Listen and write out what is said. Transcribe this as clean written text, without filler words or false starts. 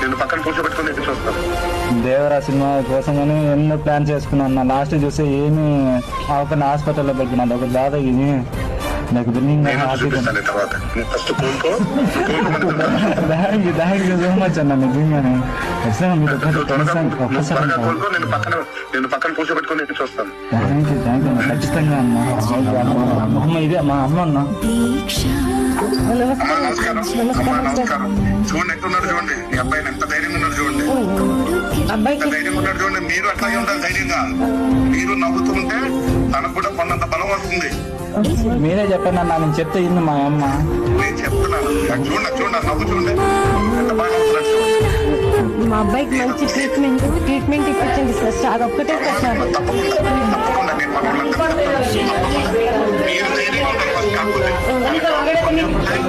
నేను పక్కన కూర్చోబెట్టుకుని ఎదురు చూస్తాను. దేవరా సినిమా కోసం అని ఎన్నో ప్లాన్ చేసుకున్నాను. నా లాస్ట్ చూస్తే ఏమి ఒక హాస్పిటల్లో పెట్టినా ఒక బాధ ఇది నాకు చూపిస్తాను తర్వాత. నువ్వు ఫస్ట్ కోలుకో. థ్యాంక్ యూ సో మచ్ అన్న. నిజంగానే త్వరగా కోలుకో. నేను పక్కన కూర్చోబెట్టుకుని ఎదురు చూస్తాను. థ్యాంక్ యూ అన్న. ఖచ్చితంగా అన్న. అమ్మ ఇదే మా అమ్మ అన్న. నమస్కారం. నమస్కారం. చూడండి ఎట్లున్నాడు చూడండి. మీ అబ్బాయిని ఎంత ధైర్యంగా ఉన్నాడు చూడండి. ఎంత ధైర్యంగా ఉన్నాడు చూడండి. మీరు అట్లాగే ఉండాలి ధైర్యంగా. మీరు నవ్వుతూ ఉంటే తనకు కూడా కొన్నంత బలం వస్తుంది. మీరే చెప్పండి అన్న. నేను చెప్తే ఇన్ని మా అమ్మ. నేను చెప్తున్నాను చూడండి నవ్వు చూడండి ఎంత బాగా నవ్వుతున్నాడు చూడండి. మా అబ్బాయికి మంచి ట్రీట్మెంట్ ఇప్పించండి సార్. అదొక్కటే సార్. తప్పకుండా నేను మన వాళ్ళందరికీ చెప్తాను. మీరు ధైర్యంగా ఉండాలి ఫస్ట్. కాకపోతే మీరు ధైర్యంగా ఉండాలి.